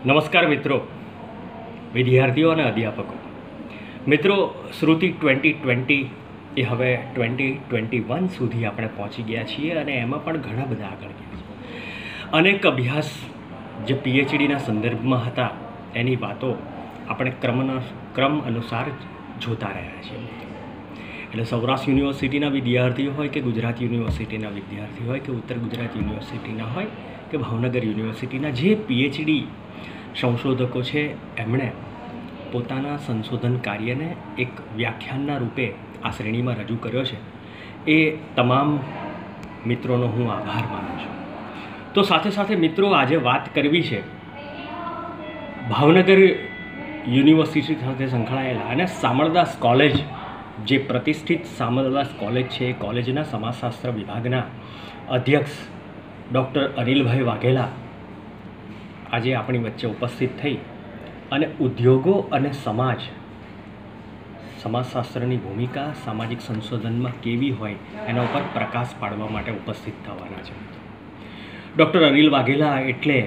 નમસ્કાર મિત્રો, વિદ્યાર્થીઓ અને અધ્યાપકો. મિત્રો, શ્રુતિ 2020 એ હવે 2021 સુધી આપણે પહોંચી ગયા છીએ અને એમાં પણ ઘણા બધા આગળ ગયા છે. અનેક અભ્યાસ જે પીએચડીના સંદર્ભમાં હતા એની વાતો આપણે ક્રમ અનુસાર જોતા રહ્યા છીએ. એટલે સૌરાષ્ટ્ર યુનિવર્સિટીના વિદ્યાર્થીઓ હોય કે ગુજરાત યુનિવર્સિટીના વિદ્યાર્થીઓ હોય કે ઉત્તર ગુજરાત યુનિવર્સિટીના હોય કે ભાવનગર યુનિવર્સિટીના જે પીએચડી સંશોધકો છે, એમણે પોતાના સંશોધન કાર્યને એક વ્યાખ્યાનના રૂપે આ શ્રેણીમાં રજૂ કર્યો છે. એ તમામ મિત્રોનો હું આભાર માનું છું. તો સાથે સાથે મિત્રો, આજે વાત કરવી છે ભાવનગર યુનિવર્સિટી સાથે સંકળાયેલા અને શામળદાસ કોલેજ, જે પ્રતિષ્ઠિત શામળદાસ કોલેજ છે, એ કોલેજના સમાજશાસ્ત્ર વિભાગના અધ્યક્ષ ડૉક્ટર અનિલભાઈ વાઘેલા આજે આપણી વચ્ચે ઉપસ્થિત થઈ અને ઉદ્યોગો અને સમાજશાસ્ત્રની ભૂમિકા સામાજિક સંશોધનમાં કેવી હોય એના ઉપર પ્રકાશ પાડવા માટે ઉપસ્થિત થવાના છે. ડૉક્ટર અનિલ વાઘેલા એટલે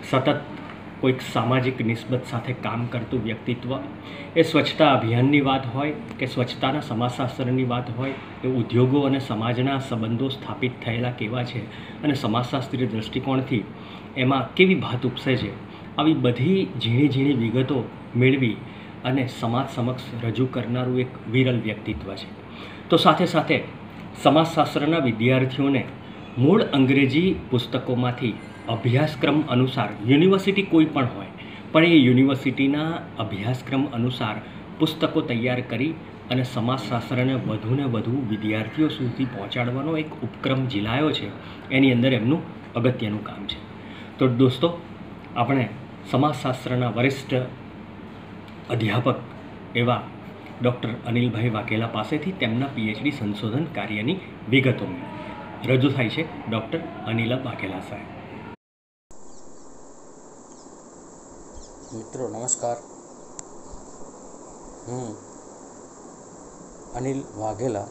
સતત કોઈક સામાજિક નિસ્બત સાથે કામ કરતું વ્યક્તિત્વ. એ સ્વચ્છતા અભિયાનની વાત હોય કે સ્વચ્છતાના સમાજશાસ્ત્રની વાત હોય, એ ઉદ્યોગો અને સમાજના સંબંધો સ્થાપિત થયેલા કેવા છે અને સમાજશાસ્ત્રીય દૃષ્ટિકોણથી એમાં કેવી ભાત ઉપસે છે, આવી બધી ઝીણી ઝીણી વિગતો મેળવી અને સમાજ સમક્ષ રજૂ કરનારું એક વિરલ વ્યક્તિત્વ છે. તો સાથે સાથે સમાજશાસ્ત્રના વિદ્યાર્થીઓને મૂળ અંગ્રેજી પુસ્તકોમાંથી અભ્યાસક્રમ અનુસાર, યુનિવર્સિટી કોઈ પણ હોય પણ એ યુનિવર્સિટીના અભ્યાસક્રમ અનુસાર પુસ્તકો તૈયાર કરી અને સમાજશાસ્ત્રને વધુને વધુ વિદ્યાર્થીઓ સુધી પહોંચાડવાનો એક ઉપક્રમ ઝીલાયો છે. એની અંદર એમનું અગત્યનું કામ છે. તો દોસ્તો, આપણે સમાજશાસ્ત્રના વરિષ્ઠ અધ્યાપક એવા ડૉક્ટર અનિલભાઈ વાઘેલા પાસેથી તેમના પીએચડી સંશોધન કાર્યની વિગતો રજૂ થાય છે. ડૉક્ટર અનિલ વાઘેલા સાહેબ. મિત્રો નમસ્કાર. હું અનિલ વાઘેલા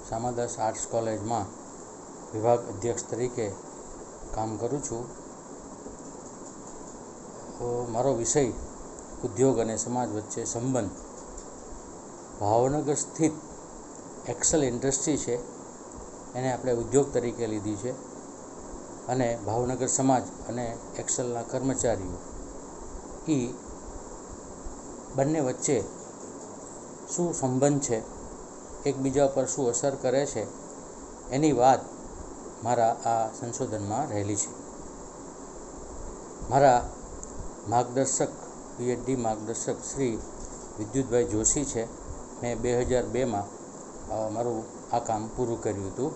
શામળદાસ આર્ટ્સ કોલેજમાં વિભાગ અધ્યક્ષ તરીકે કામ કરું છું. મારો વિષય ઉદ્યોગ અને સમાજ વચ્ચે સંબંધ. ભાવનગર સ્થિત એક્સેલ ઇન્ડસ્ટ્રી છે, એને આપણે ઉદ્યોગ તરીકે લીધી છે, અને ભાવનગર સમાજ અને એક્સેલના કર્મચારીઓ એ બંને વચ્ચે શું સંબંધ છે, એકબીજા પર શું અસર કરે છે, એની વાત મારા આ સંશોધનમાં રહેલી છે. મારા માર્ગદર્શક, પીએચડી માર્ગદર્શક શ્રી વિદ્યુતભાઈ જોશી છે. મેં 2002માં મારું આ કામ પૂરું કર્યું હતું.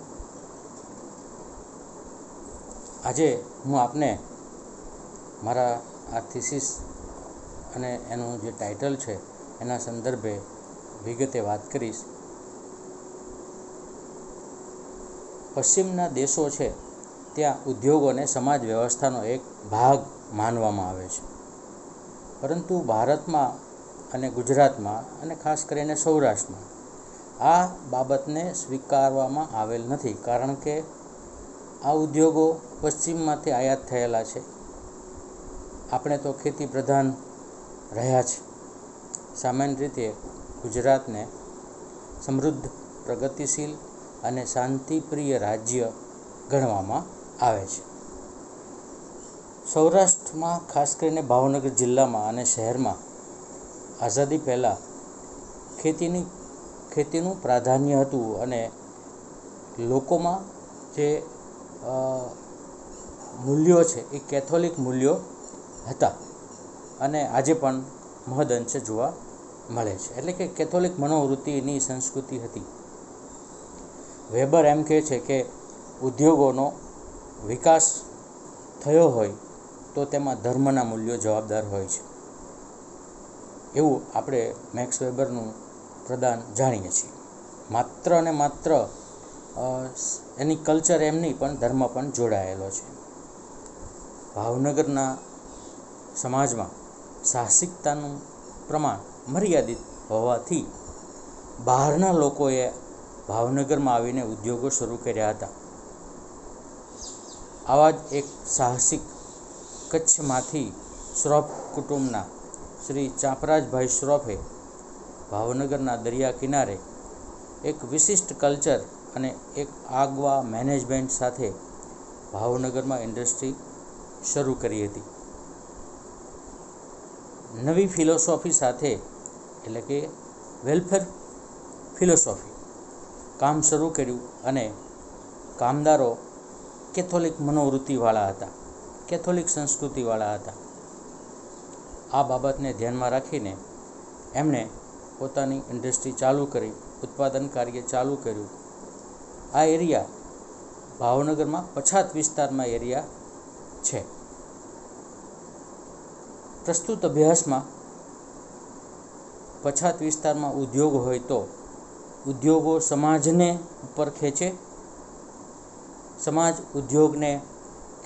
આજે હું આપને મારા આ થીસીસ અને એનું જે ટાઇટલ છે એના સંદર્ભે વિગતે વાત કરીશ. પશ્ચિમના દેશો છે ત્યાં ઉદ્યોગોને સમાજ વ્યવસ્થાનો એક ભાગ માનવામાં આવે છે, પરંતુ ભારતમાં અને ગુજરાતમાં અને ખાસ કરીને સૌરાષ્ટ્રમાં આ બાબતને સ્વીકારવામાં આવેલ નથી, કારણ કે આ ઉદ્યોગો પશ્ચિમમાંથી આયાત થયેલા છે. આપણે તો ખેતી પ્રધાન રહ્યા છે. સામાન્ય રીતે ગુજરાતને સમૃદ્ધ, પ્રગતિશીલ અને શાંતિપ્રિય રાજ્ય ગણવામાં આવે છે. સૌરાષ્ટ્રમાં ખાસ કરીને ભાવનગર જિલ્લામાં અને શહેરમાં આઝાદી પહેલાં ખેતીનું પ્રાધાન્ય હતું અને લોકોમાં જે મૂલ્યો છે એ કેથોલિક મૂલ્યો હતા અને આજે પણ મહદઅંશે જોવા મળે છે. એટલે કે કેથોલિક મનોવૃત્તિની સંસ્કૃતિ હતી. વેબર એમ કહે છે કે ઉદ્યોગોનો વિકાસ થયો હોય તો તેમાં ધર્મના મૂલ્યો જવાબદાર હોય છે. એવું આપણે મેક્સ વેબરનું પ્રદાન જાણીએ છીએ. માત્ર ને માત્ર એની કલ્ચર એમની પણ ધર્મ પણ જોડાયેલો છે. ભાવનગરના સમાજમાં સાહસિકતાનું પ્રમાણ મર્યાદિત હોવાથી બહારના લોકોએ ભાવનગરમાં આવીને ઉદ્યોગો શરૂ કર્યા હતા. આવા જ એક સાહસિક કચ્છમાંથી શ્રોફ કુટુંબના શ્રી ચાપરાજભાઈ શ્રોફે ભાવનગરના દરિયા કિનારે એક વિશિષ્ટ કલ્ચર અને એક આગવા મેનેજમેન્ટ સાથે ભાવનગરમાં ઇન્ડસ્ટ્રી શરૂ કરી હતી. નવી ફિલોસોફી સાથે, એટલે કે વેલફેર ફિલોસોફી કામ શરૂ કર્યું અને કામદારો કેથોલિક મનોવૃત્તિવાળા હતા, કેથોલિક સંસ્કૃતિવાળા હતા. આ બાબતને ધ્યાનમાં રાખીને એમણે પોતાની ઇન્ડસ્ટ્રી ચાલુ કરી, ઉત્પાદન કાર્ય ચાલુ કર્યું. આ એરિયા ભાવનગરમાં પછાત વિસ્તારમાં એરિયા છે. પ્રસ્તુત અભ્યાસમાં પછાત વિસ્તારમાં ઉદ્યોગ હોય તો ઉદ્યોગો સમાજને ઉપર ખેંચે, સમાજ ઉદ્યોગને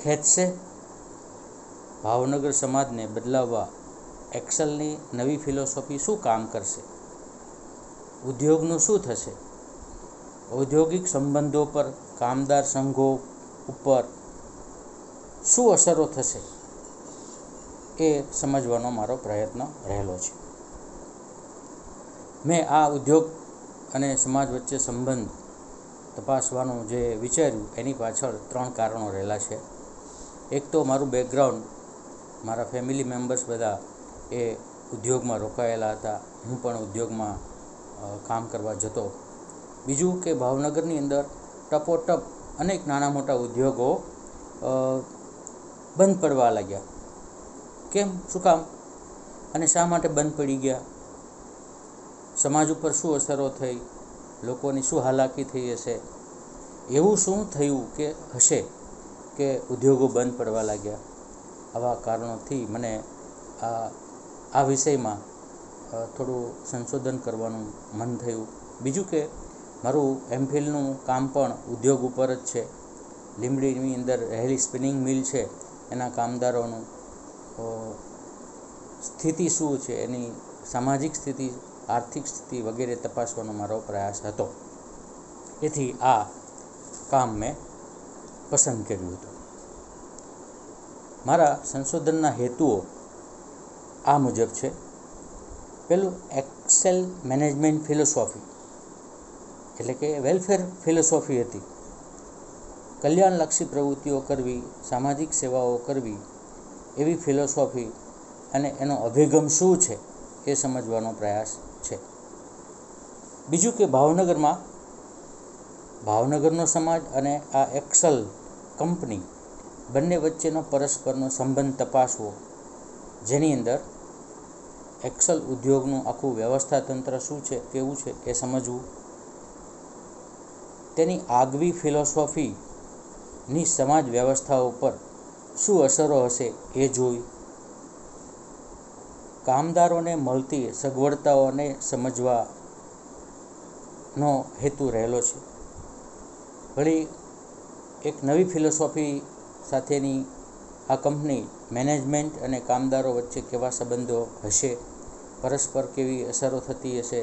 ખેંચશે. ભાવનગર સમાજને બદલાવવા એક્સેલની નવી ફિલોસોફી શું કામ કરશે, ઉદ્યોગનું શું થશે, ઔદ્યોગિક સંબંધો પર કામદાર સંઘો ઉપર શું અસરો થશે, એ સમજવાનો મારો પ્રયત્ન રહેલો છે. મેં આ ઉદ્યોગ અને સમાજ વચ્ચે સંબંધ તપાસવાનું જે વિચાર્યું એની પાછળ 3 કારણો રહેલા છે. એક તો મારું બેકગ્રાઉન્ડ, મારા ફેમિલી મેમ્બર્સ બધા એ ઉદ્યોગમાં રોકાયેલા હતા, હું પણ ઉદ્યોગમાં કામ કરવા જતો. બીજું કે ભાવનગરની અંદર ટપોટપ અનેક નાના મોટા ઉદ્યોગો બંધ પડવા લાગ્યા. કેમ, શું કામ અને શા માટે બંધ પડી ગયા, સમાજ ઉપર શું અસરો થઈ, લોકોની શું હાલાકી થઈ હશે, એવું શું થયું કે હશે કે ઉદ્યોગો બંધ પડવા લાગ્યા. આવા કારણોથી મને આ વિષયમાં થોડું સંશોધન કરવાનું મન થયું. બીજું કે મારું એમફિલનું કામ પણ ઉદ્યોગ ઉપર જ છે. લીંબડીની અંદર રહેલી સ્પિનિંગ મિલ છે, એના કામદારોનું સ્થિતિ શું છે, એની સામાજિક સ્થિતિ, આર્થિક સ્થિતિ વગેરે તપાસવાનો મારો પ્રયાસ હતો. એથી આ કામ મેં પસંદ કર્યું હતું. મારા સંશોધનના હેતુઓ આ મુજબ છે. પહેલું, એક્સેલ મેનેજમેન્ટ ફિલોસોફી એટલે કે વેલફેર ફિલોસોફી હતી. કલ્યાણલક્ષી પ્રવૃત્તિઓ કરવી, સામાજિક સેવાઓ કરવી, એવી ફિલોસોફી અને એનો અભિગમ શું છે એ સમજવાનો પ્રયાસ છે. બીજું કે ભાવનગરનો સમાજ અને આ એક્સેલ કંપની બંને વચ્ચેનો પરસ્પરનો સંબંધ તપાસવો, જેની અંદર એક્સેલ ઉદ્યોગનું આખું વ્યવસ્થા તંત્ર શું છે, કેવું છે એ સમજવું. તેની આગવી ફિલોસોફીની સમાજ વ્યવસ્થા ઉપર શું અસરો હશે એ જોઈ. કામદારોને મળતી સગવડતાઓને સમજવાનો હેતુ રહેલો છે. વળી એક નવી ફિલોસોફી સાથેની આ કંપની મેનેજમેન્ટ અને કામદારો વચ્ચે કેવા સંબંધો હશે, પરસ્પર કેવી અસરો થતી હશે,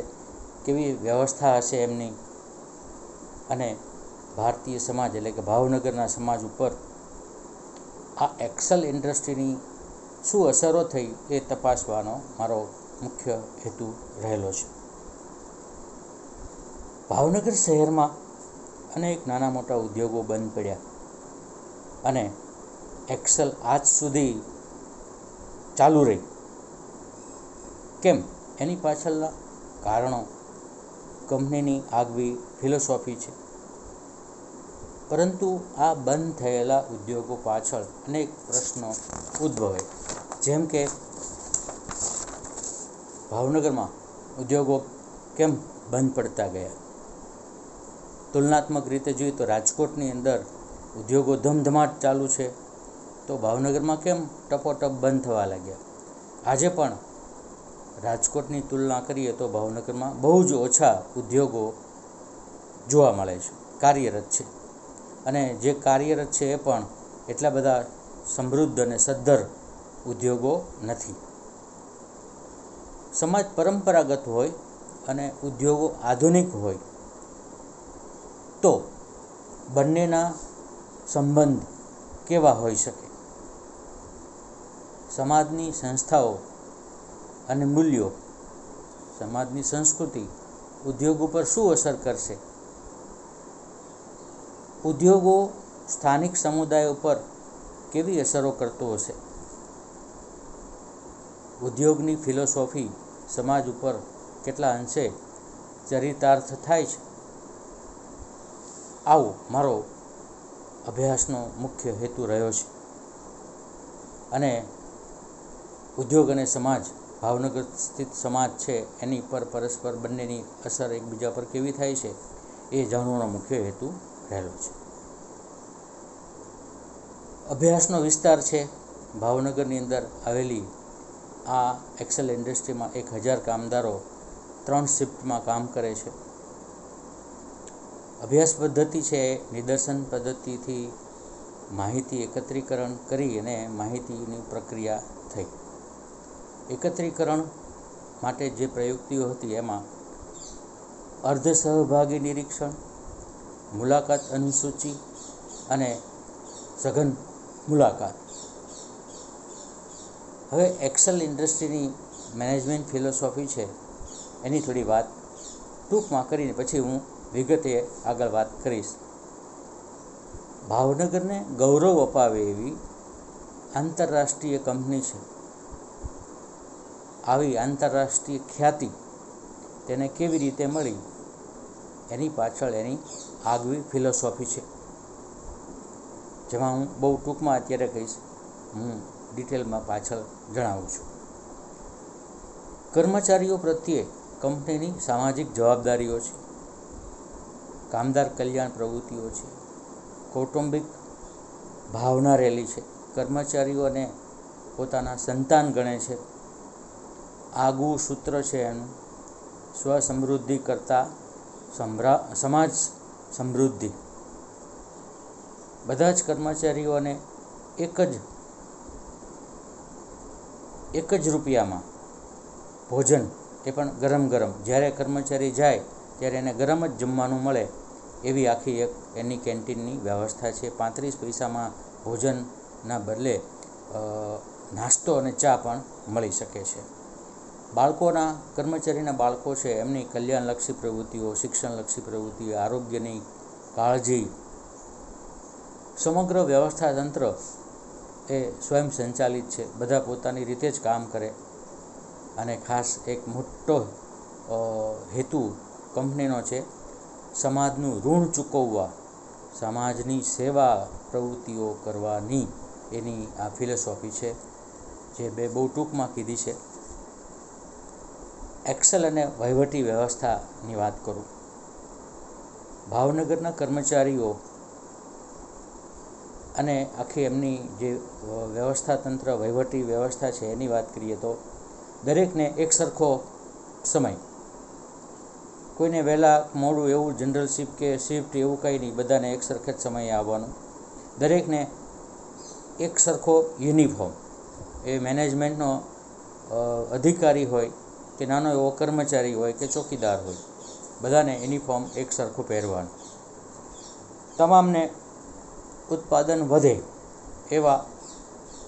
કેવી વ્યવસ્થા હશે એમની, અને ભારતીય સમાજ એટલે કે ભાવનગરના સમાજ ઉપર આ એક્સેલ ઇન્ડસ્ટ્રીની શું અસરો થઈ એ તપાસવાનો મારો મુખ્ય હેતુ રહેલો છે. ભાવનગર શહેરમાં અનેક નાના મોટા ઉદ્યોગો બંધ પડ્યા અને એક્સેલ આજ સુધી ચાલુ રહી. કેમ? એની પાછળના કારણો કંપનીની આગવી ફિલોસોફી છે. પરંતુ આ બંધ થયેલા ઉદ્યોગો પાછળ અનેક પ્રશ્નો ઉદ્ભવે. જેમ કે ભાવનગરમાં ઉદ્યોગો કેમ બંધ પડતા ગયા? તુલનાત્મક રીતે જોઈએ તો રાજકોટની અંદર ઉદ્યોગો ધમધમાટ ચાલુ છે, તો ભાવનગરમાં કેમ ટપોટપ બંધ થવા લાગ્યા? આજે પણ રાજકોટની તુલના કરીએ તો ભાવનગરમાં બહુ જ ઓછા ઉદ્યોગો જોવા મળે છે, કાર્યરત છે. અને જે કાર્યરત છે એ પણ એટલા બધા સમૃદ્ધ અને સદ્ધર ઉદ્યોગો નથી. સમાજ પરંપરાગત હોય અને ઉદ્યોગો આધુનિક હોય તો બંનેના સંબંધ કેવા હોઈ શકે? સમાજની સંસ્થાઓ અને મૂલ્યો, સમાજની સંસ્કૃતિ ઉદ્યોગ ઉપર શું અસર કરશે? ઉદ્યોગો સ્થાનિક સમુદાય ઉપર કેવી અસરો કરતો હશે? ઉદ્યોગની ફિલોસોફી સમાજ ઉપર કેટલા અંશે ચરિતાર્થ થાય છે? આવો મારો અભ્યાસનો મુખ્ય હેતુ રહ્યો છે. અને ઉદ્યોગ અને સમાજ, ભાવનગર સ્થિત સમાજ છે એની પર પરસ્પર બંનેની અસર એકબીજા પર કેવી થાય છે એ જાણવાનો મુખ્ય હેતુ રહેલો છે. અભ્યાસનો વિસ્તાર છે ભાવનગરની અંદર આવેલી આ એક્સેલ ઇન્ડસ્ટ્રીમાં 1000 કામદારો 3 શિફ્ટમાં કામ કરે છે. અભ્યાસ પદ્ધતિ છે એ નિદર્શન પદ્ધતિથી માહિતી એકત્રીકરણ કરી અને માહિતીની પ્રક્રિયા થઈ. એકત્રીકરણ માટે જે પ્રયુક્તિઓ હતી એમાં અર્ધ સહભાગી નિરીક્ષણ, મુલાકાત અનુસૂચિ અને સઘન મુલાકાત. હવે એક્સેલ ઇન્ડસ્ટ્રીની મેનેજમેન્ટ ફિલોસોફી છે એની થોડી વાત ટૂંકમાં કરીને પછી હું વિગતે આગળ વાત કરીશ. ભાવનગરને ગૌરવ અપાવે એવી આંતરરાષ્ટ્રીય કંપની છે. આવી આંતરરાષ્ટ્રીય ખ્યાતિ તેને કેવી રીતે મળી એની પાછળ એની આગવી ફિલોસોફી છે, જેમાં હું બહુ ટૂંકમાં અત્યારે કહીશ, હું ડિટેલમાં પાછળ જણાવું છું. કર્મચારીઓ પ્રત્યે કંપનીની સામાજિક જવાબદારીઓ છે, કામદાર કલ્યાણ પ્રવૃત્તિઓ છે, કૌટુંબિક ભાવના રહેલી છે, કર્મચારીઓને પોતાના સંતાન ગણે છે. આગવું સૂત્ર છે એનું સ્વસમૃદ્ધિ કરતાં સમાજ સમૃદ્ધિ. બધા જ કર્મચારીઓને એક જ રૂપિયામાં ભોજન, એ પણ ગરમ ગરમ, જ્યારે કર્મચારી જાય ત્યારે એને ગરમ જ જમવાનું મળે એવી આખી એક એની કેન્ટીનની વ્યવસ્થા છે. 35 પૈસામાં ભોજનના બદલે નાસ્તો અને ચા પણ મળી શકે છે. કર્મચારીના બાળકો છે એમની કલ્યાણલક્ષી પ્રવૃત્તિઓ, શિક્ષણલક્ષી પ્રવૃત્તિઓ, આરોગ્યની કાળજી, સમગ્ર વ્યવસ્થા તંત્ર એ સ્વયં સંચાલિત છે. બધા પોતાની રીતે જ કામ કરે અને ખાસ એક મોટો હેતુ કંપનીનો છે સમાજનું ઋણ ચૂકવવા, સમાજની સેવા પ્રવૃત્તિઓ કરવાની એની આ ફિલોસોફી છે, જે બહુ ટૂંકમાં કીધી છે. એક્સેલ અને વહીવટી વ્યવસ્થાની વાત કરું. ભાવનગરના કર્મચારીઓ અને આખી એમની જે વ્યવસ્થા તંત્ર, વહીવટી વ્યવસ્થા છે એની વાત કરીએ તો દરેકને એક સરખો સમય, કોઈને વહેલા મોડું એવું જનરલ શિફ્ટ એવું કંઈ નહીં, બધાને એક સરખે જ સમયે આવવાનું. દરેકને એક સરખો યુનિફોર્મ, એ મેનેજમેન્ટનો અધિકારી હોય કે નાનો એવો કર્મચારી હોય કે ચોકીદાર હોય, બધાને યુનિફોર્મ એક સરખું પહેરવાનું. તમામને ઉત્પાદન વધે એવા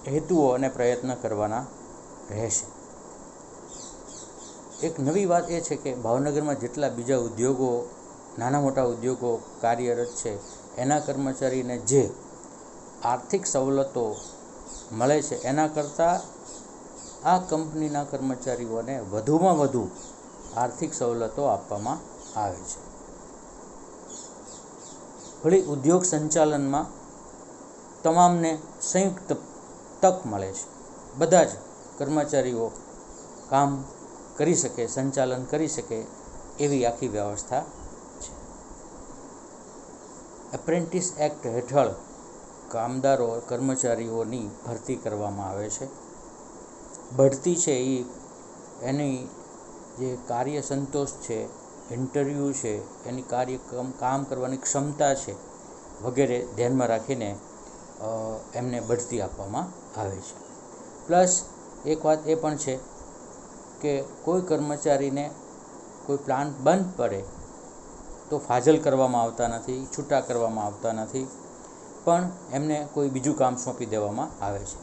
હેતુઓ અને પ્રયત્ન કરવાના રહેશે. એક નવી વાત એ છે કે ભાવનગરમાં જેટલા બીજા ઉદ્યોગો, નાના મોટા ઉદ્યોગો કાર્યરત છે એના કર્મચારીને જે આર્થિક સવલતો મળે છે એના કરતાં આ કંપનીના કર્મચારીઓને વધુમાં વધુ આર્થિક સવલતો આપવામાં આવે છે. વળી ઉદ્યોગ સંચાલનમાં તમામને સંયુક્ત તક મળે છે. બધા જ કર્મચારીઓ કામ કરી શકે, સંચાલન કરી શકે એવી આખી વ્યવસ્થા છે. એપ્રેન્ટિસ એક્ટ હેઠળ કર્મચારીઓની ભરતી કરવામાં આવે છે. બઢતી છે એની જે કાર્ય સંતોષ છે, ઇન્ટરવ્યૂ છે, એની કામ કરવાની ક્ષમતા છે વગેરે ધ્યાનમાં રાખીને એમને બઢતી આપવામાં આવે છે. પ્લસ એક વાત એ પણ છે કે કોઈ કર્મચારીને કોઈ પ્લાન્ટ બંધ પડે તો ફાજલ કરવામાં આવતા નથી, છૂટા કરવામાં આવતા નથી, પણ એમને કોઈ બીજું કામ સોંપી દેવામાં આવે છે.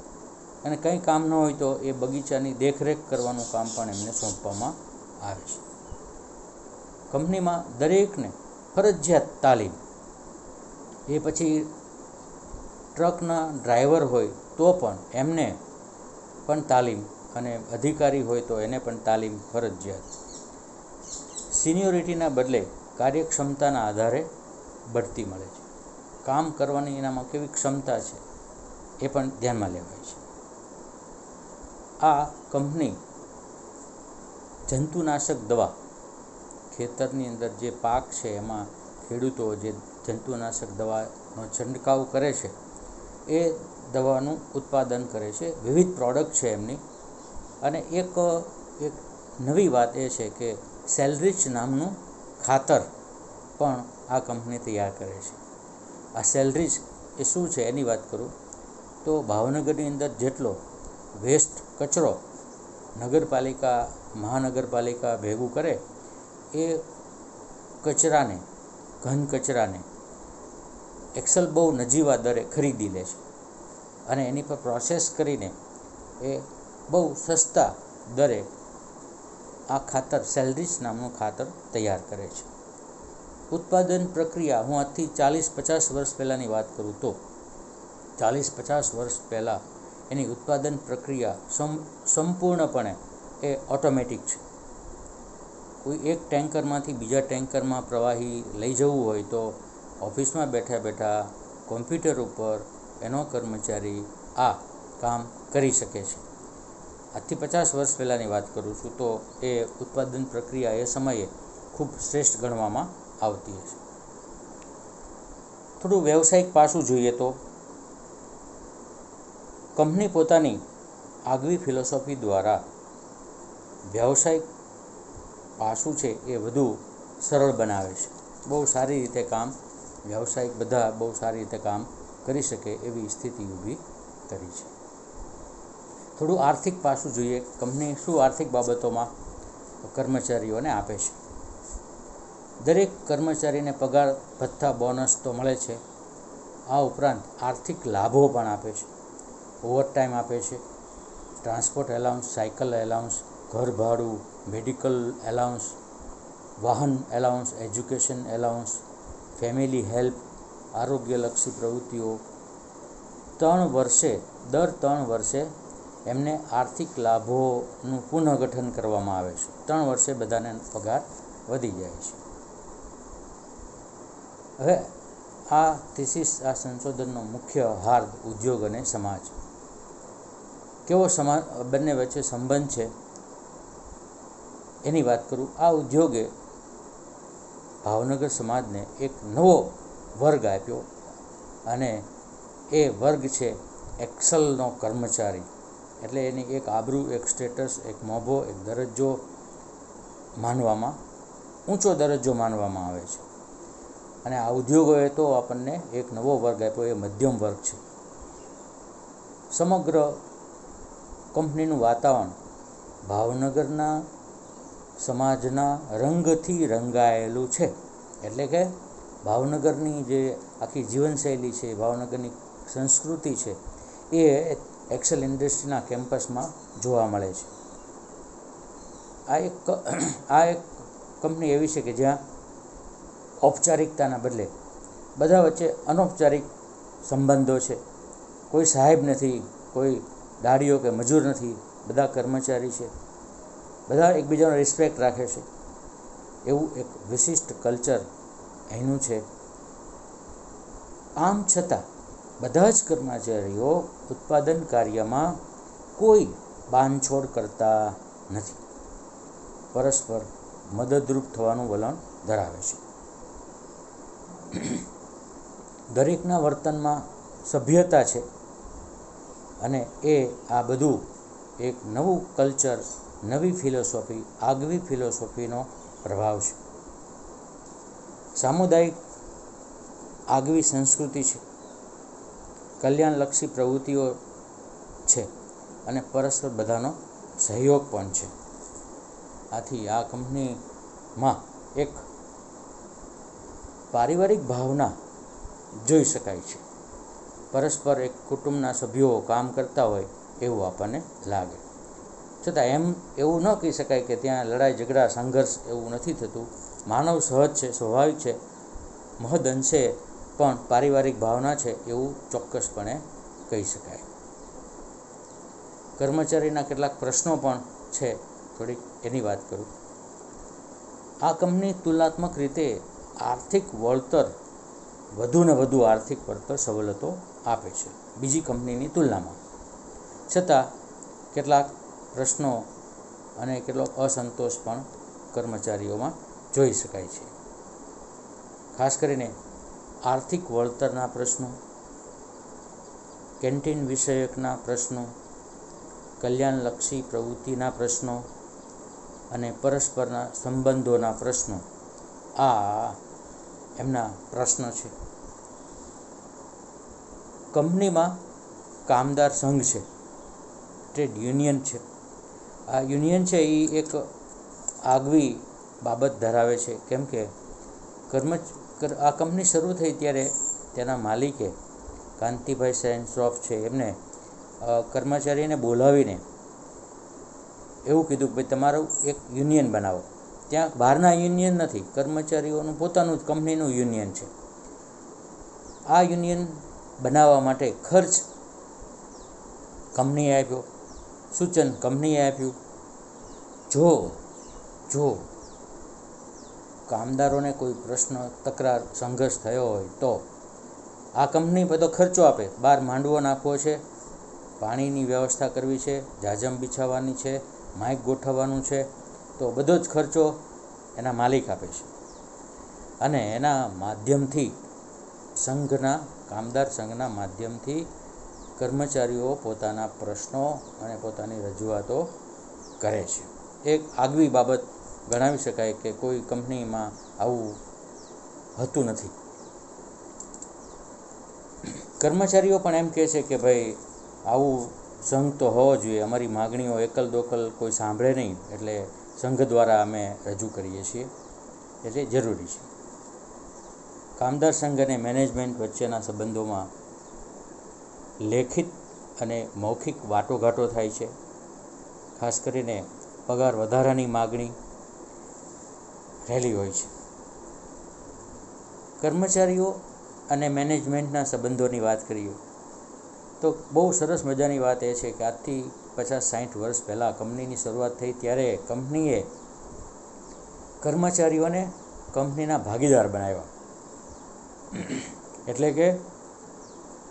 અને કંઈ કામ ન હોય તો એ બગીચાની દેખરેખ કરવાનું કામ પણ એમને સોંપવામાં આવે છે. કંપનીમાં દરેકને ફરજિયાત તાલીમ, એ પછી ટ્રકના ડ્રાઈવર હોય તો પણ એમને પણ તાલીમ, અને અધિકારી હોય તો એને પણ તાલીમ ફરજિયાત. સિનિયોરિટીના બદલે કાર્યક્ષમતાના આધારે બઢતી મળે છે. કામ કરવાની એનામાં કેવી ક્ષમતા છે એ પણ ધ્યાનમાં લેવાય છે. આ કંપની જંતુનાશક દવા, ખેતરની અંદર જે પાક છે એમાં ખેડૂતો જે જંતુનાશક દવાનો છંટકાવ કરે છે એ દવાનું ઉત્પાદન કરે છે. વિવિધ પ્રોડક્ટ છે એમની. અને એક નવી વાત એ છે કે સેલરીચ નામનું ખાતર પણ આ કંપની તૈયાર કરે છે. આ સેલરીચ એ શું છે એની વાત કરું તો ભાવનગરની અંદર જેટલો વેસ્ટ કચરો નગરપાલિકા, મહાનગરપાલિકા ભેગું કરે એ કચરાને, ઘન કચરાને એક્સેલ બહુ નજીવા દરે ખરીદી લે છે અને એની પર પ્રોસેસ કરીને એ બહુ સસ્તા દરે આ ખાતર, સેલરીચ નામનું ખાતર તૈયાર કરે છે. ઉત્પાદન પ્રક્રિયા, હું આજથી 40-50 વર્ષ પહેલાંની વાત કરું તો 40-50 વર્ષ પહેલાં એની ઉત્પાદન પ્રક્રિયા સંપૂર્ણપણે એ ઓટોમેટિક છે. કોઈ એક ટેન્કરમાંથી બીજા ટેન્કરમાં પ્રવાહી લઈ જવું હોય તો ઓફિસમાં બેઠા બેઠા કોમ્પ્યુટર ઉપર એનો કર્મચારી આ કામ કરી શકે છે. આજથી 50 વર્ષ પહેલાંની વાત કરું છું તો એ ઉત્પાદન પ્રક્રિયા એ સમયે ખૂબ શ્રેષ્ઠ ગણવામાં આવતી હશે. થોડું વ્યવસાયિક પાસું જોઈએ તો કંપની પોતાની આગવી ફિલોસોફી દ્વારા વ્યવસાયિક પાસું છે એ વધુ સરળ બનાવે છે. બહુ સારી રીતે કામ, વ્યવસાયિક બધા બહુ સારી રીતે કામ કરી શકે એવી સ્થિતિ ઊભી કરી છે. થોડું આર્થિક પાસું જોઈએ. કંપની શું આર્થિક બાબતોમાં કર્મચારીઓને આપે છે. દરેક કર્મચારીને પગાર, ભથ્થા, બોનસ તો મળે છે. આ ઉપરાંત આર્થિક લાભો પણ આપે છે. ઓવરટાઈમ આપે છે, ટ્રાન્સપોર્ટ એલાઉન્સ, સાયકલ એલાઉન્સ, ઘર ભાડું, મેડિકલ એલાઉન્સ, વાહન allowance, education allowance, family help, આરોગ્યલક્ષી પ્રવૃત્તિઓ. દર 3 વર્ષે એમને આર્થિક લાભોનું પુનઃગઠન કરવામાં આવે છે. 3 વર્ષે બધાને પગાર વધી જાય છે. હવે આ થીસીસ, આ સંશોધનનો મુખ્ય હાર્દ ઉદ્યોગ અને સમાજ. કેવો બંને વચ્ચે સંબંધ છે એની વાત કરું. આ ઉદ્યોગે ભાવનગર સમાજને એક નવો વર્ગ આપ્યો અને એ વર્ગ છે એક્સલનો કર્મચારી. એટલે એની એક આબરૂ, એક સ્ટેટસ, એક મોભો, એક દરજ્જો માનવામાં, ઊંચો દરજ્જો માનવામાં આવે છે. અને આ ઉદ્યોગોએ તો આપણને એક નવો વર્ગ આપ્યો, એ મધ્યમ વર્ગ છે. સમગ્ર કંપનીનું વાતાવરણ ભાવનગરના સમાજના રંગથી રંગાયેલું છે. એટલે કે ભાવનગરની જે આખી જીવનશૈલી છે, ભાવનગરની સંસ્કૃતિ છે એ એક્સેલ ઇન્ડસ્ટ્રીના કેમ્પસમાં જોવા મળે છે. આ એક કંપની એવી છે કે જ્યાં ઔપચારિકતાના બદલે બધા વચ્ચે અનૌપચારિક સંબંધો છે. કોઈ સાહેબ નથી, કોઈ દાડીઓ કે મજૂર નથી, બધા કર્મચારી છે. બધા એકબીજાનો રિસ્પેક્ટ રાખે છે. એવું એક વિશિષ્ટ કલ્ચર અહીંનું છે. આમ છતાં બધા જ કર્મચારીઓ ઉત્પાદન કાર્યમાં કોઈ બાંધછોડ કરતા નથી. પરસ્પર મદદરૂપ થવાનું વલણ ધરાવે છે. દરેકના વર્તનમાં સભ્યતા છે અને એ આ બધું એક નવું કલ્ચર, નવી ફિલોસોફી, આગવી ફિલોસોફીનો પ્રભાવ છે. સામુદાયિક આગવી સંસ્કૃતિ છે, કલ્યાણલક્ષી પ્રવૃત્તિઓ છે અને પરસ્પર બધાનો સહયોગ પણ છે. આથી આ કંપનીમાં એક પારિવારિક ભાવના જોઈ શકાય છે. પરસ્પર એક કુટુંબના સભ્યો કામ કરતા હોય એવું આપણને લાગે. છતાં એવું ન કહી શકાય કે ત્યાં લડાઈ ઝઘડા સંઘર્ષ એવું નથી થતું. માનવ સહજ છે, સ્વાભાવિક છે, મહદ અંશે પણ પારિવારિક ભાવના છે એવું ચોક્કસપણે કહી શકાય. કર્મચારીના કેટલાક પ્રશ્નો પણ છે, થોડીક એની વાત કરું. આ કંપની તુલનાત્મક રીતે આર્થિક વળતર વધુ ને વધુ આર્થિક વળતર સવલતો આપે છે બીજી કંપનીની તુલનામાં. છતાં કેટલાક પ્રશ્નો અને કેટલોક અસંતોષ પણ કર્મચારીઓમાં જોઈ શકાય છે. ખાસ કરીને આર્થિક વળતરના પ્રશ્નો, કેન્ટીન વિષયકના પ્રશ્નો, કલ્યાણલક્ષી પ્રવૃત્તિના પ્રશ્નો અને પરસ્પરના સંબંધોના પ્રશ્નો આ એમના પ્રશ્નો છે. કંપનીમાં કામદાર સંઘ છે, ટ્રેડ યુનિયન છે. આ યુનિયન છે એ એક આગવી બાબત ધરાવે છે, કેમ કે આ કંપની શરૂ થઈ ત્યારે તેના માલિકે કાંતિભાઈ સાયન્સ શ્રોફ છે એમને કર્મચારીને બોલાવીને એવું કીધું કે ભાઈ તમારું એક યુનિયન બનાવો. ત્યાં બહારના યુનિયન નથી, કર્મચારીઓનું પોતાનું જ કંપનીનું યુનિયન છે. આ યુનિયન બનાવવા માટે ખર્ચ કંપનીએ આપ્યો, સૂચન કંપનીએ આપ્યું. જો કામદારોને કોઈ પ્રશ્ન, તકરાર, સંઘર્ષ થયો હોય તો આ કંપની બધો ખર્ચો આપે. બહાર માંડવો નાખવો છે, પાણીની વ્યવસ્થા કરવી છે, જાજમ બિછાવવાની છે, માઇક ગોઠવવાનું છે, તો બધો જ ખર્ચો એના માલિક આપે છે. અને એના માધ્યમથી કામદાર સંઘના માધ્યમથી કર્મચારીઓ પોતાના પ્રશ્નો અને પોતાની રજૂઆતો કરે છે. એક આગવી બાબત ગણાવી શકાય કે કોઈ કંપનીમાં આવું હોતું નથી. કર્મચારીઓ પણ એમ કહે છે કે ભાઈ આવું સંઘ તો હોવો જોઈએ, અમારી માગણીઓ એકલ દોકલ કોઈ સાંભળે નહીં, એટલે સંઘ દ્વારા અમે રજૂ કરીએ છીએ, એટલે જરૂરી છે. કામદાર સંઘ અને મેનેજમેન્ટ વચ્ચેના સંબંધોમાં લેખિત અને મૌખિક વાટાઘાટો થાય છે. ખાસ કરીને પગાર વધારાની માગણી રહેલી હોય છે. કર્મચારીઓ અને મેનેજમેન્ટના સંબંધોની વાત કરીએ તો બહુ સરસ મજાની વાત એ છે કે આજથી 50-60 વર્ષ પહેલાં કંપનીની શરૂઆત થઈ ત્યારે કંપનીએ કર્મચારીઓને કંપનીના ભાગીદાર બનાવ્યા, એટલે કે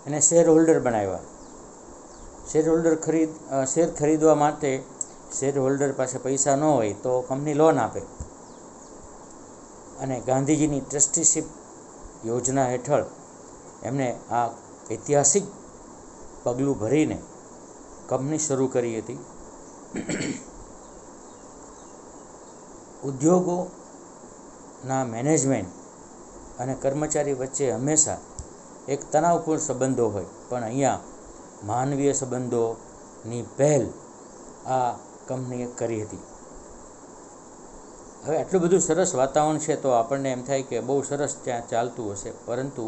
એને શેર હોલ્ડર બનાવ્યા. શેર ખરીદવા માટે શેર હોલ્ડર પાસે પૈસા ન હોય તો કંપની લોન આપે, અને ગાંધીજીની ટ્રસ્ટીશીપ યોજના હેઠળ એમણે આ ઐતિહાસિક પગલું ભરીને કંપની શરૂ કરી હતી. ઉદ્યોગોના મેનેજમેન્ટ અને કર્મચારી વચ્ચે હંમેશા એક તણાવપૂર્ણ સંબંધો હોય, પણ અહીંયા માનવીય સંબંધોની પહેલ આ કંપનીએ કરી હતી. હવે આટલું બધું સરસ વાતાવરણ છે તો આપણને એમ થાય કે બહુ સરસ ત્યાં ચાલતું હશે, પરંતુ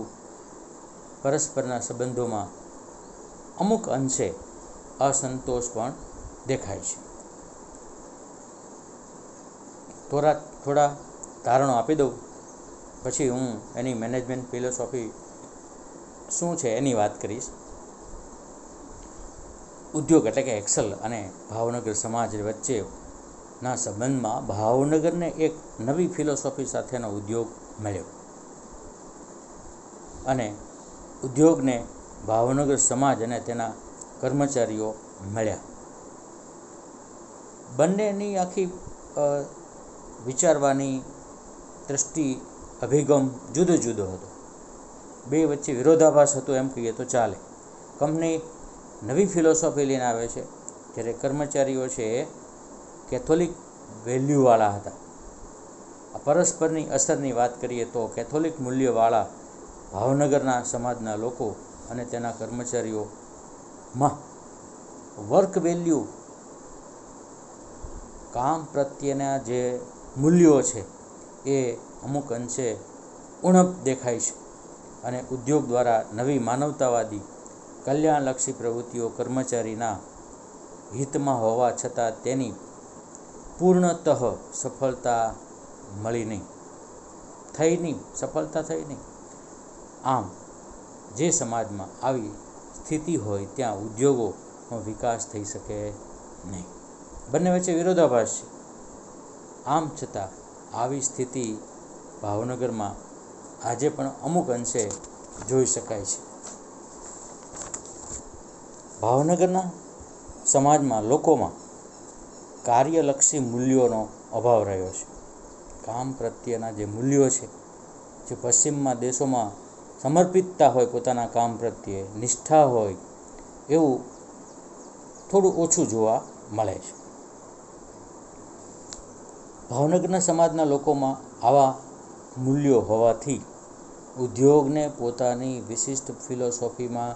પરસ્પરના સંબંધોમાં અમુક અંશે અસંતોષ પણ દેખાય છે. થોડા તારણો આપી દઉં, પછી હું એની મેનેજમેન્ટ ફિલોસોફી શું છે એની વાત કરીશ. ઉદ્યોગ એટલે કે એક્સેલ અને ભાવનગર સમાજ વચ્ચેના સંબંધમાં ભાવનગરને એક નવી ફિલોસોફી સાથેનો ઉદ્યોગ મળ્યો, અને ઉદ્યોગને ભાવનગર સમાજ અને તેના કર્મચારીઓ મળ્યા. બંનેની આખી વિચારવાની દૃષ્ટિ, અભિગમ જુદો જુદો હતો. બે વચ્ચે વિરોધાભાસ હતો એમ કહીએ તો ચાલે. કંપની નવી ફિલોસોફી લઈને આવે છે, જ્યારે કર્મચારીઓ છે એ કેથોલિક વેલ્યુવાળા હતા. આ પરસ્પરની અસરની વાત કરીએ તો કેથોલિક મૂલ્યવાળા ભાવનગરના સમાજના લોકો અને તેના કર્મચારીઓમાં વર્ક વેલ્યુ, કામ પ્રત્યેના જે મૂલ્યો છે એ અમુક અંશે ઉણપ દેખાય છે, અને ઉદ્યોગ દ્વારા નવી માનવતાવાદી કલ્યાણલક્ષી પ્રવૃત્તિઓ કર્મચારીના હિતમાં હોવા છતાં તેની પૂર્ણતઃ સફળતા મળી નહીં, સફળતા થઈ નહીં. આમ જે સમાજમાં આવી સ્થિતિ હોય ત્યાં ઉદ્યોગોનો વિકાસ થઈ શકે નહીં. બંને વચ્ચે વિરોધાભાસ છે. આમ છતાં આવી સ્થિતિ ભાવનગરમાં આજે પણ અમુક અંશે જોઈ શકાય છે. ભાવનગરના સમાજમાં લોકોમાં કાર્યલક્ષી મૂલ્યોનો અભાવ રહ્યો છે. કામ પ્રત્યેના જે મૂલ્યો છે, જે પશ્ચિમમાં દેશોમાં સમર્પિતતા હોય, પોતાના કામ પ્રત્યે નિષ્ઠા હોય, એવું થોડું ઓછું જોવા મળે છે. ભાવનગરના સમાજના લોકોમાં આવા મૂલ્યો હોવાથી ઉદ્યોગને પોતાની વિશિષ્ટ ફિલોસોફીમાં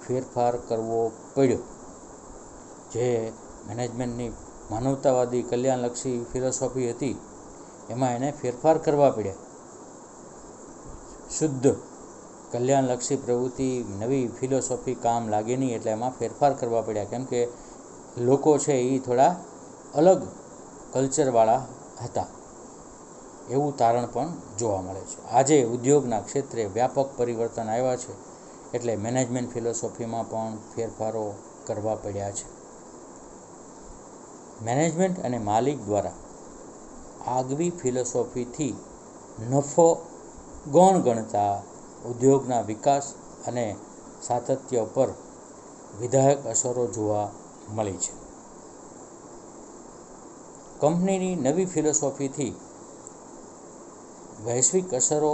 ફેરફાર કરવો પડ્યો. જે મેનેજમેન્ટની માનવતાવાદી કલ્યાણલક્ષી ફિલોસોફી હતી એમાં એને ફેરફાર કરવા પડ્યા. શુદ્ધ કલ્યાણલક્ષી પ્રવૃત્તિ, નવી ફિલોસોફી કામ લાગે નહીં એટલે એમાં ફેરફાર કરવા પડ્યા. કેમ કે લોકો છે એ થોડા અલગ કલ્ચરવાળા હતા, એવું તારણ પણ જોવા મળે છે. આજે ઉદ્યોગના ક્ષેત્રે વ્યાપક પરિવર્તન આવ્યા છે એટલે મેનેજમેન્ટ ફિલોસોફીમાં પણ ફેરફારો કરવા પડ્યા છે. મેનેજમેન્ટ અને માલિક દ્વારા આગવી ફિલોસોફીથી નફો ગૌણ ગણતા ઉદ્યોગના વિકાસ અને સાતત્ય પર વિધાયક અસરો જોવા મળી છે. કંપનીની નવી ફિલોસોફીથી વૈશ્વિક અસરો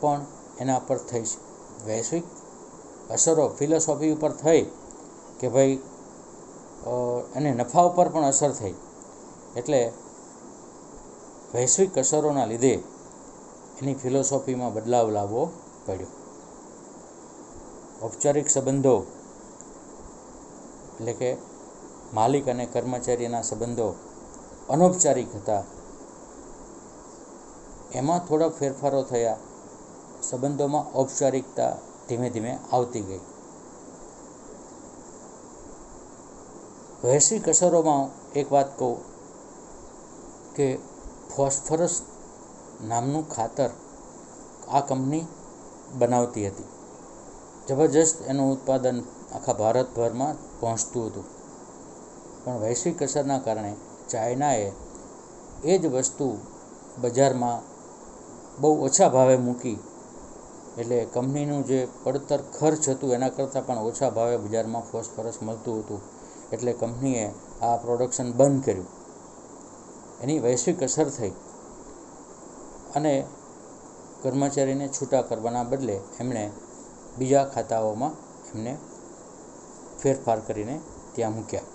પણ એના પર થઈ છે. વૈશ્વિક અસરો ફિલોસોફી ઉપર થઈ કે ભાઈ અને નફા ઉપર પણ અસર થઈ, એટલે વૈશ્વિક અસરોના લીધે એની ફિલોસોફીમાં બદલાવ લાવવો પડ્યો. ઔપચારિક સંબંધો એટલે કે માલિક અને કર્મચારીના સંબંધો અનૌપચારિક હતા, એમાં થોડા ફેરફારો થયા. સંબંધોમાં ઔપચારિકતા ધીમે ધીમે આવતી ગઈ. વૈશ્વિક અસરોમાં એક વાત કહું કે ફોસ્ફરસ નામનું ખાતર આ કંપની બનાવતી હતી. જબરજસ્ત એનું ઉત્પાદન આખા ભારતભરમાં પહોંચતું હતું, પણ વૈશ્વિક અસરના કારણે ચાઇનાએ એ જ વસ્તુ બજારમાં બહુ ઓછા ભાવે મૂકી, એટલે કંપનીનું જે પડતર ખર્ચ હતું એના કરતાં પણ ઓછા ભાવે બજારમાં ફોસ્ફરસ મળતું હતું, એટલે કંપનીએ આ પ્રોડક્શન બંધ કર્યું. એની વૈશ્વિક અસર થઈ અને કર્મચારીને છૂટા કરવાના બદલે એમણે બીજા ખાતાઓમાં એમને ફેરફાર કરીને ત્યાં મૂક્યા.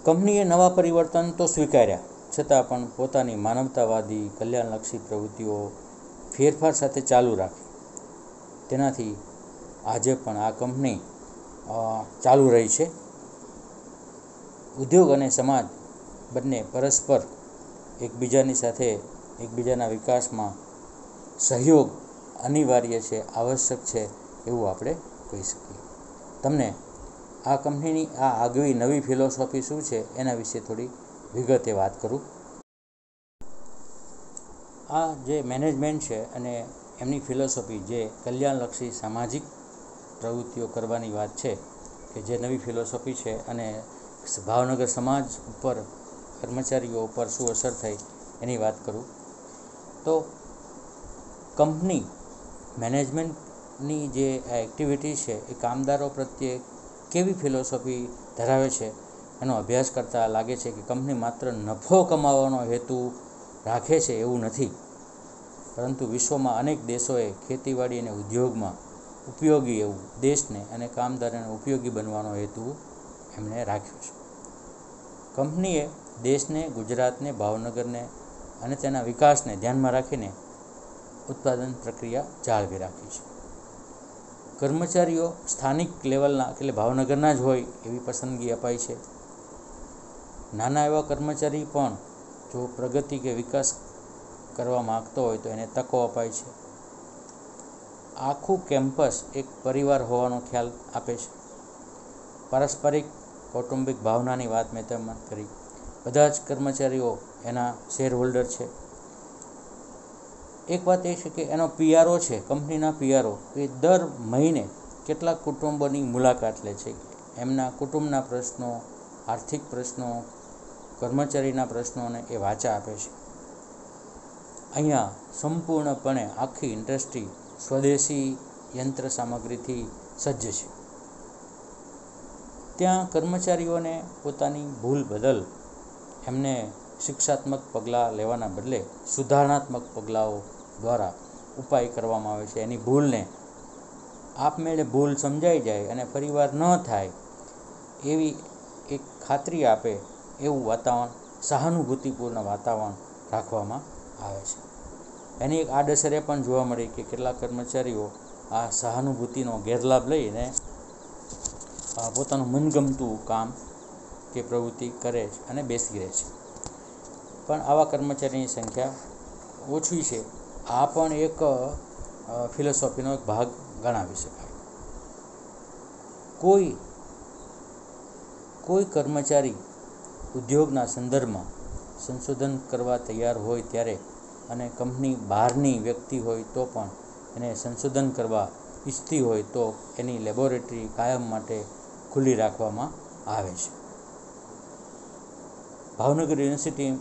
કંપનીએ નવા પરિવર્તન તો સ્વીકાર્યા, છતાં પણ પોતાની માનવતાવાદી કલ્યાણલક્ષી પ્રવૃત્તિઓ ફેરફાર સાથે ચાલુ રાખી. તેનાથી આજે પણ આ કંપની ચાલુ રહી છે. ઉદ્યોગ અને સમાજ બંને પરસ્પર એકબીજાની સાથે એકબીજાના વિકાસમાં સહયોગ અનિવાર્ય છે, આવશ્યક છે, એવું આપણે કહી શકીએ. તમને આ કંપનીની આ આગવી નવી ફિલોસોફી શું છે એના વિશે થોડી વિગતે વાત કરું. આ જે મેનેજમેન્ટ છે અને એમની ફિલોસોફી જે કલ્યાણલક્ષી સામાજિક પ્રવૃત્તિઓ કરવાની વાત છે, કે જે નવી ફિલોસોફી છે અને ભાવનગર સમાજ ઉપર, કર્મચારીઓ ઉપર શું અસર થઈ એની વાત કરું તો કંપની મેનેજમેન્ટની જે એક્ટિવિટી છે એ કામદારો પ્રત્યે કેવી ફિલોસોફી ધરાવે છે એનો અભ્યાસ કરતાં લાગે છે કે કંપની માત્ર નફો કમાવાનો હેતુ રાખે છે એવું નથી, પરંતુ વિશ્વમાં અનેક દેશોએ ખેતીવાડી અને ઉદ્યોગમાં ઉપયોગી એવું દેશને અને કામદારોને ઉપયોગી બનવાનો હેતુ એમણે રાખ્યો છે. કંપનીએ દેશને, ગુજરાતને, ભાવનગરને અને તેના વિકાસને ધ્યાનમાં રાખીને ઉત્પાદન પ્રક્રિયા જાળવી રાખી છે. કર્મચારીઓ સ્થાનિક લેવલના એટલે ભાવનગરના જ હોય એવી પસંદગી અપાઈ છે. નાના એવા કર્મચારી પણ જો પ્રગતિ કે વિકાસ કરવા માગતો હોય તો એને તકો અપાય છે. આખું કેમ્પસ એક પરિવાર હોવાનો ખ્યાલ આપે છે. પારસ્પરિક કૌટુંબિક ભાવનાની વાત મેં તમને કરી. બધા જ કર્મચારીઓ એના શેર હોલ્ડર છે. એક વાત એ છે કે એનો પીઆરઓ છે, કંપનીના પીઆરઓ, એ દર મહિને કેટલાક કુટુંબોની મુલાકાત લે છે, એમના કુટુંબના પ્રશ્નો, આર્થિક પ્રશ્નો, કર્મચારીના પ્રશ્નોને એ વાચા આપે છે. અહીંયા સંપૂર્ણપણે આખી ઇન્ડસ્ટ્રી સ્વદેશી યંત્ર સામગ્રીથી સજ્જ છે. ત્યાં કર્મચારીઓને પોતાની ભૂલ બદલ એમને શિક્ષાત્મક પગલાં લેવાના બદલે સુધારણાત્મક પગલાઓ દ્વારા ઉપાય કરવામાં આવે છે. એની ભૂલને આપમેળે ભૂલ સમજાઈ જાય અને ફરીવાર ન થાય એવી એક ખાતરી આપે એવું વાતાવરણ, સહાનુભૂતિપૂર્ણ વાતાવરણ રાખવામાં આવે છે. એની એક આડઅસર એ પણ જોવા મળી કે કેટલાક કર્મચારીઓ આ સહાનુભૂતિનો ગેરલાભ લઈને પોતાનું મનગમતું કામ કે પ્રવૃત્તિ કરે છે અને બેસી રહે છે. પણ આવા કર્મચારીની સંખ્યા ઓછી છે. આ પણ એક ફિલોસોફીનો એક ભાગ ગણાવી શકાય. કોઈ કર્મચારી ઉદ્યોગના સંદર્ભમાં સંશોધન કરવા તૈયાર હોય ત્યારે અને કંપની બહારની વ્યક્તિ હોય તો પણ એને સંશોધન કરવા ઈચ્છતી હોય તો એની લેબોરેટરી કાયમ માટે ખુલ્લી રાખવામાં આવે છે. ભાવનગર યુનિવર્સિટી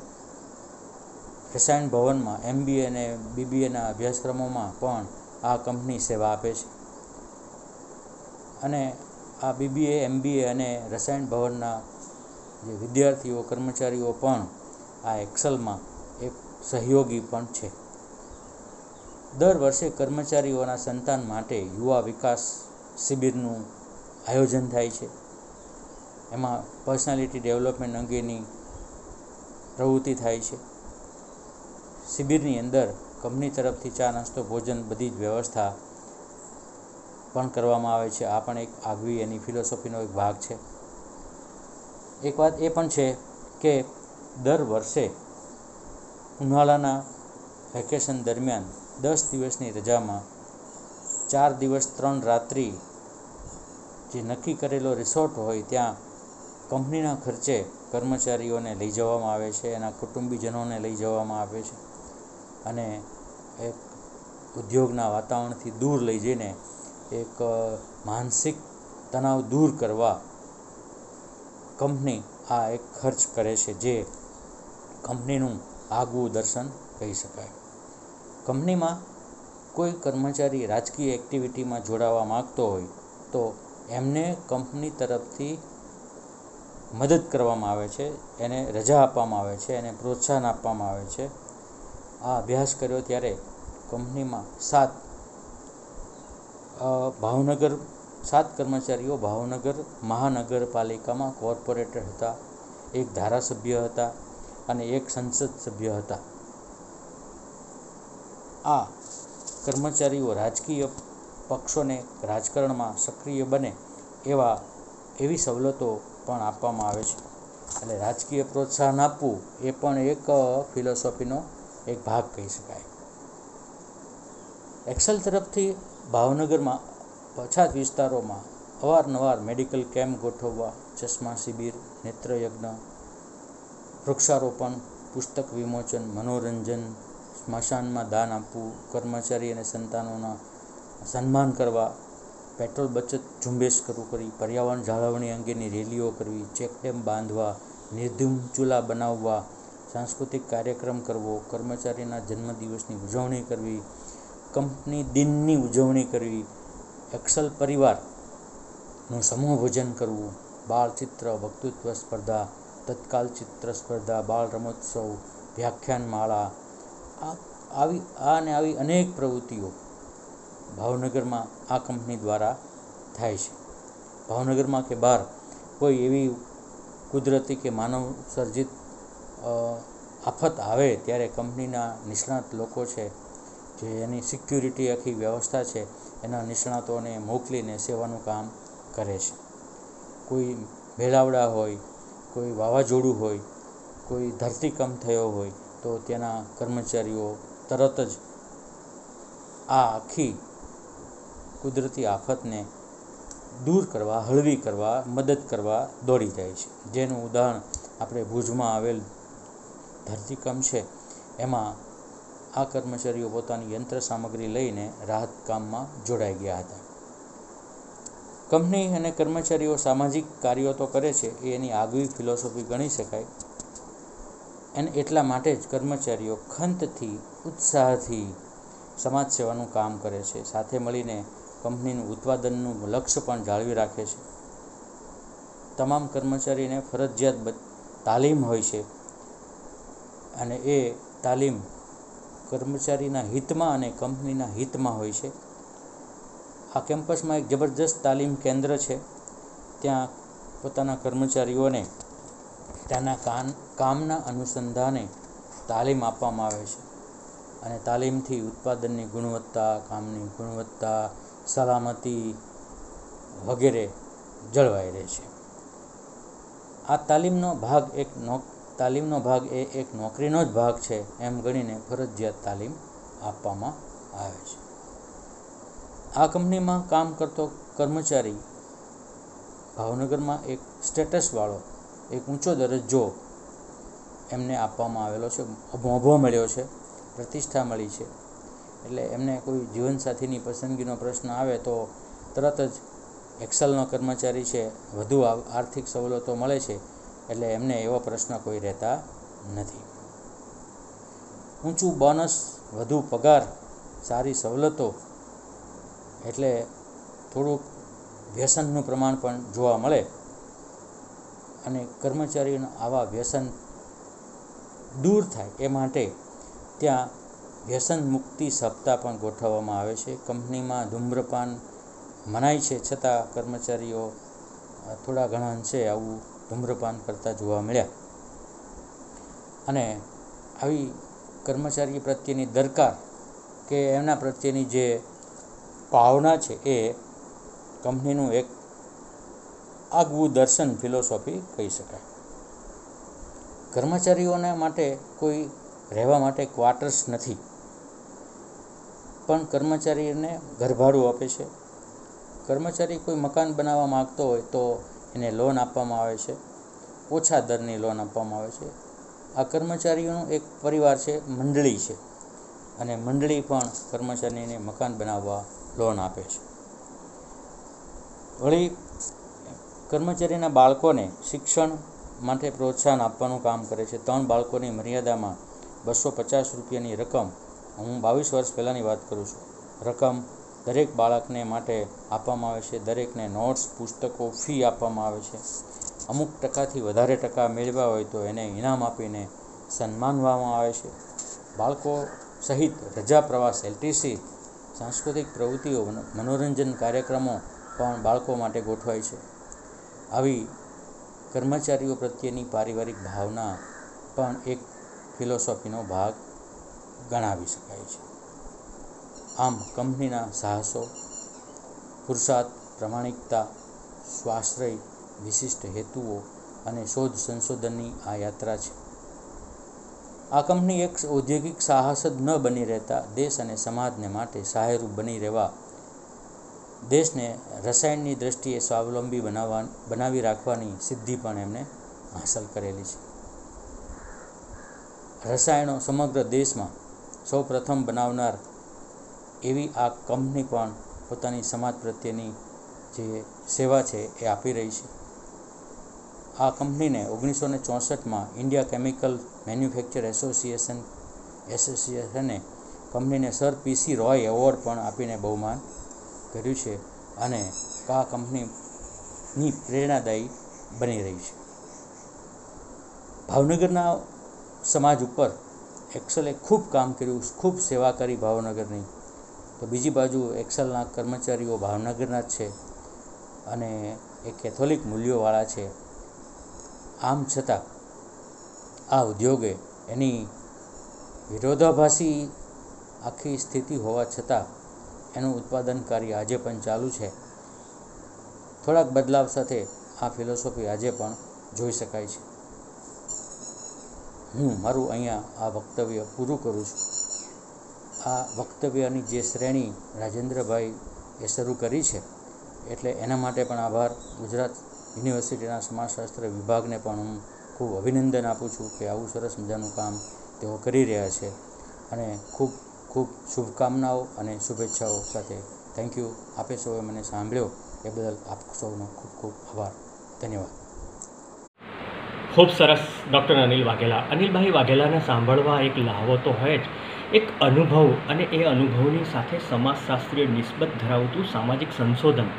રસાયણ ભવનમાં MBA અને BBAના અભ્યાસક્રમોમાં પણ આ કંપની સેવા આપે છે અને આ BBA, MBA અને રસાયણ ભવનના જે વિદ્યાર્થીઓ, કર્મચારીઓ પણ આ એક્સેલમાં એક સહયોગી પણ છે. દર વર્ષે કર્મચારીઓના સંતાન માટે યુવા વિકાસ શિબિરનું આયોજન થાય છે. એમાં પર્સનાલિટી ડેવલપમેન્ટ અંગેની પ્રવૃત્તિ થાય છે. શિબિરની અંદર કંપની તરફથી ચા, નાસ્તો, ભોજન બધી જ વ્યવસ્થા પણ કરવામાં આવે છે. આ પણ એક આગવી એની ફિલોસોફીનો એક ભાગ છે. એક વાત એ પણ છે કે દર વર્ષે ઉનાળાના વેકેશન દરમિયાન 10 દિવસની રજામાં 4 દિવસ 3 રાત્રિ જે નક્કી કરેલો રિસોર્ટ હોય ત્યાં કંપનીના ખર્ચે કર્મચારીઓને લઈ જવામાં આવે છે, એના કુટુંબીજનોને લઈ જવામાં આવે છે અને એક ઉદ્યોગના વાતાવરણથી દૂર લઈ જઈને એક માનસિક તણાવ દૂર કરવા કંપની આ એક ખર્ચ કરે છે, જે કંપનીનું આગવું દર્શન કહી શકાય. કંપનીમાં કોઈ કર્મચારી રાજકીય એક્ટિવિટીમાં જોડાવા માગતો હોય તો એમને કંપની તરફથી મદદ કરવામાં આવે છે, એને રજા આપવામાં આવે છે, એને પ્રોત્સાહન આપવામાં આવે છે. આ અભ્યાસ કર્યો ત્યારે કંપનીમાં 7 કર્મચારીઓ ભાવનગર મહાનગરપાલિકામાં કોર્પોરેટર હતા, 1 ધારાસભ્ય હતા અને 1 સંસદ સભ્ય હતા. આ કર્મચારીઓ રાજકીય પક્ષોને રાજકારણમાં સક્રિય બને એવી સવલતો પણ આપવામાં આવે છે. એટલે રાજકીય પ્રોત્સાહન આપવું એ પણ એક ફિલોસોફીનો એક ભાગ કહી શકાય. એક્સેલ તરફથી ભાવનગરમાં પછાત વિસ્તારોમાં અવારનવાર મેડિકલ કેમ્પ ગોઠવવા, ચશ્મા શિબિર, નેત્રયજ્ઞ, વૃક્ષારોપણ, પુસ્તક વિમોચન, મનોરંજન, સ્મશાનમાં દાન આપવું, કર્મચારી અને સંતાનોના સન્માન કરવા, પેટ્રોલ બચત ઝુંબેશ શરૂ કરી, પર્યાવરણ જાળવણી અંગેની રેલીઓ કરવી, ચેકડેમ બાંધવા, નિર્ધૂમ ચૂલા બનાવવા, સાંસ્કૃતિક કાર્યક્રમ કરવો, કર્મચારીના જન્મદિવસની ઉજવણી કરવી, કંપની દિનની ઉજવણી કરવી, એક્સેલ પરિવારનું સમૂહ ભોજન કરવું, બાળ ચિત્ર વક્તૃત્વ સ્પર્ધા, તત્કાલ ચિત્ર સ્પર્ધા, બાળ રમોત્સવ, વ્યાખ્યાનમાળા, આવી અનેક પ્રવૃત્તિઓ ભાવનગરમાં આ કંપની દ્વારા થાય છે. ભાવનગરમાં કે બહાર કોઈ એવી કુદરતી કે માનવ સર્જિત આફત આવે ત્યારે કંપનીના નિષ્ણાત લોકો છે, જે એની સિક્યુરિટી આખી વ્યવસ્થા છે, એના નિષ્ણાતોને મોકલીને સેવાનું કામ કરે છે. કોઈ ભેળાવડા હોય, કોઈ વાવાઝોડું હોય, કોઈ ધરતીકંપ થયો હોય તો ત્યાંના કર્મચારીઓ તરત જ આ આખી કુદરતી આફતને દૂર કરવા, હળવી કરવા, મદદ કરવા દોડી જાય છે. જેનું ઉદાહરણ આપણે ભુજમાં આવેલ ધરતીકંપ છે, એમાં આ કર્મચારીઓ પોતાની યંત્ર સામગ્રી લઈને રાહત કામમાં જોડાઈ ગયા હતા. કંપની અને કર્મચારીઓ સામાજિક કાર્યો તો કરે છે, એ એની આગવી ફિલોસોફી ગણી શકાય. અને એટલા માટે જ કર્મચારીઓ ખંતથી, ઉત્સાહથી સમાજ સેવાનું કામ કરે છે. સાથે મળીને કંપનીનું ઉત્પાદનનું લક્ષ્ય પણ જાળવી રાખે છે. તમામ કર્મચારીને ફરજિયાત તાલીમ હોય છે અને એ તાલીમ કર્મચારીના હિતમાં અને કંપનીના હિતમાં હોય છે. આ કેમ્પસમાં એક જબરજસ્ત તાલીમ કેન્દ્ર છે. ત્યાં પોતાના કર્મચારીઓને ત્યાંના કામના અનુસંધાને તાલીમ આપવામાં આવે છે અને તાલીમથી ઉત્પાદનની ગુણવત્તા, કામની ગુણવત્તા, સલામતી વગેરે જળવાઈ રહે છે. આ તાલીમનો ભાગ એ એક નોકરીનો જ ભાગ છે એમ ગણીને ફરજિયાત તાલીમ આપવામાં આવે છે. આ કંપનીમાં કામ કરતો કર્મચારી ભાવનગરમાં એક સ્ટેટસવાળો, એક ઊંચો દરજ્જો એમને આપવામાં આવેલો છે, મોભો મળ્યો છે, પ્રતિષ્ઠા મળી છે. એટલે એમને કોઈ જીવનસાથીની પસંદગીનો પ્રશ્ન આવે તો તરત જ એક્સેલનો કર્મચારી છે, વધુ આર્થિક સવલતો મળે છે, એટલે એમને એવો પ્રશ્ન કોઈ રહેતા નથી. ઊંચું બોનસ, વધુ પગાર, સારી સવલતો એટલે થોડુંક વ્યસનનું પ્રમાણ પણ જોવા મળે અને કર્મચારીઓના આવા વ્યસન દૂર થાય એ માટે ત્યાં વ્યસન મુક્તિ સપ્તાહ પણ ગોઠવવામાં આવે છે. કંપનીમાં ધૂમ્રપાન મનાય છે, છતાં કર્મચારીઓ થોડા ઘણા અંશે આવું ધૂમ્રપાન કરતા જોવા મળ્યા. અને આવી કર્મચારી પ્રત્યેની દરકાર કે એમના પ્રત્યેની જે ભાવના છે એ કંપનીનું એક આગવું દર્શન, ફિલોસોફી કહી શકાય. કર્મચારીઓના માટે કોઈ રહેવા માટે ક્વાર્ટર્સ નથી, પણ કર્મચારીને ઘરભાડું આપે છે. કર્મચારી કોઈ મકાન બનાવવા માગતો હોય તો એને લોન આપવામાં આવે છે, ઓછા દરની લોન આપવામાં આવે છે. આ કર્મચારીઓનો એક પરિવાર છે, મંડળી છે, અને મંડળી પણ કર્મચારીને મકાન બનાવવા લોન આપે છે. વળી કર્મચારીના બાળકોને શિક્ષણ માટે પ્રોત્સાહન આપવાનું કામ કરે છે. 3 બાળકોની મર્યાદામાં 250 રૂપિયાની રકમ, હું 22 વર્ષ પહેલાંની વાત કરું છું, રકમ દરેક બાળકને માટે આપવામાં આવે છે. દરેકને નોટ્સ, પુસ્તકો, ફી આપવામાં આવે છે. અમુક ટકાથી વધારે ટકા મેળવ્યા હોય તો એને ઇનામ આપીને સન્માનવામાં આવે છે. બાળકો સહિત રજા, પ્રવાસ, એલટીસી, સાંસ્કૃતિક પ્રવૃત્તિઓ, મનોરંજન કાર્યક્રમો પણ બાળકો માટે ગોઠવાય છે. આવી કર્મચારીઓ પ્રત્યેની પારિવારિક ભાવના પણ એક ફિલોસોફીનો ભાગ ગણાવી શકાય છે. આમ કંપનીના સાહસો, પુરુષાર્થ, પ્રામાણિકતા, સ્વાશ્રય, વિશિષ્ટ હેતુઓ અને શોધ સંશોધનની આ યાત્રા છે. આ કંપની એક ઔદ્યોગિક સાહસ જ ન બની રહેતા દેશ અને સમાજને માટે સહાયરૂપ બની રહેવા, દેશને રસાયણની દ્રષ્ટિએ સ્વાવલંબી બનાવી રાખવાની સિદ્ધિ પણ એમણે હાંસલ કરેલી છે. રસાયણો સમગ્ર દેશમાં સૌ પ્રથમ બનાવનાર એવી આ કંપની પણ પોતાની સમાજ પ્રત્યેની જે સેવા છે એ આપી રહી છે. આ કંપનીને 1964માં ઇન્ડિયા કેમિકલ મેન્યુફેક્ચર એસોસિએશને કંપનીને સર PC રોય એવોર્ડ પણ આપીને બહુમાન કર્યું છે અને આ કંપનીની પ્રેરણાદાયી બની રહી છે. ભાવનગરના સમાજ ઉપર એક્સેલે ખૂબ કામ કર્યું, ખૂબ સેવા કરી ભાવનગરની. તો બીજી બાજુ એક્સેલના કર્મચારીઓ ભાવનગરના જ છે અને એ કેથોલિક મૂલ્યોવાળા છે. આમ છતાં આ ઉદ્યોગે એની વિરોધાભાસી આખી સ્થિતિ હોવા છતાં એનું ઉત્પાદન કાર્ય આજે પણ ચાલુ છે. થોડાક બદલાવ સાથે આ ફિલોસોફી આજે પણ જોઈ શકાય છે. હું મારું અહીંયા આ વક્તવ્ય પૂરું કરું છું. આ વક્તવ્યની જે શ્રેણી રાજેન્દ્રભાઈ એ શરૂ કરી છે એટલે એના માટે પણ આભાર. ગુજરાત યુનિવર્સિટીના સમાજશાસ્ત્ર વિભાગને પણ હું ખૂબ અભિનંદન આપું છું કે આવું સરસ મજાનું કામ તેઓ કરી રહ્યા છે, અને ખૂબ ખૂબ શુભકામનાઓ અને શુભેચ્છાઓ સાથે થેન્ક યુ. આપે સૌએ મને સાંભળ્યો એ બદલ આપ સૌનો ખૂબ ખૂબ આભાર. ધન્યવાદ. ખૂબ સરસ ડૉક્ટર અનિલ વાઘેલા. અનિલભાઈ વાઘેલાને સાંભળવા એક લહાવો તો હોય જ, એક અનુભવ, અને એ અનુભવની સાથે સમાજશાસ્ત્રીય નિસ્બત ધરાવતું સામાજિક સંશોધન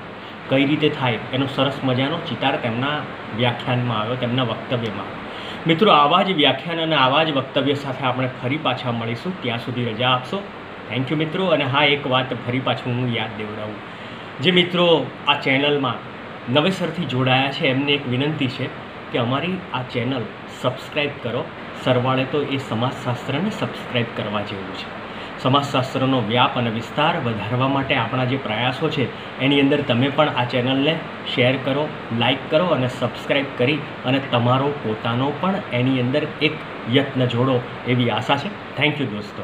કઈ રીતે થાય એનો સરસ મજાનો ચિતાર તેમના વ્યાખ્યાનમાં આવ્યો, તેમના વક્તવ્યમાં આવ્યો. મિત્રો, આવા જ વ્યાખ્યાન અને આવા જ વક્તવ્ય સાથે આપણે ફરી પાછા મળીશું. ત્યાં સુધી રજા આપશો. થેન્ક યુ મિત્રો. અને હા, એક વાત ફરી પાછું હું યાદ દેવડાવું. જે મિત્રો આ ચેનલમાં નવેસરથી જોડાયા છે એમને એક વિનંતી છે કે અમારી આ ચેનલ સબસ્ક્રાઈબ કરો. સરવાળે તો એ સમાજશાસ્ત્રને સબસ્ક્રાઈબ કરવા જેવું છે. સમાજશાસ્ત્રનો વ્યાપ અને વિસ્તાર વધારવા માટે આપણા જે પ્રયાસો છે એની અંદર તમે પણ આ ચેનલને શેર કરો, લાઈક કરો અને સબસ્ક્રાઈબ કરી અને તમારો પોતાનો પણ એની અંદર એક યત્ન જોડો એવી આશા છે. થેન્ક યુ દોસ્તો.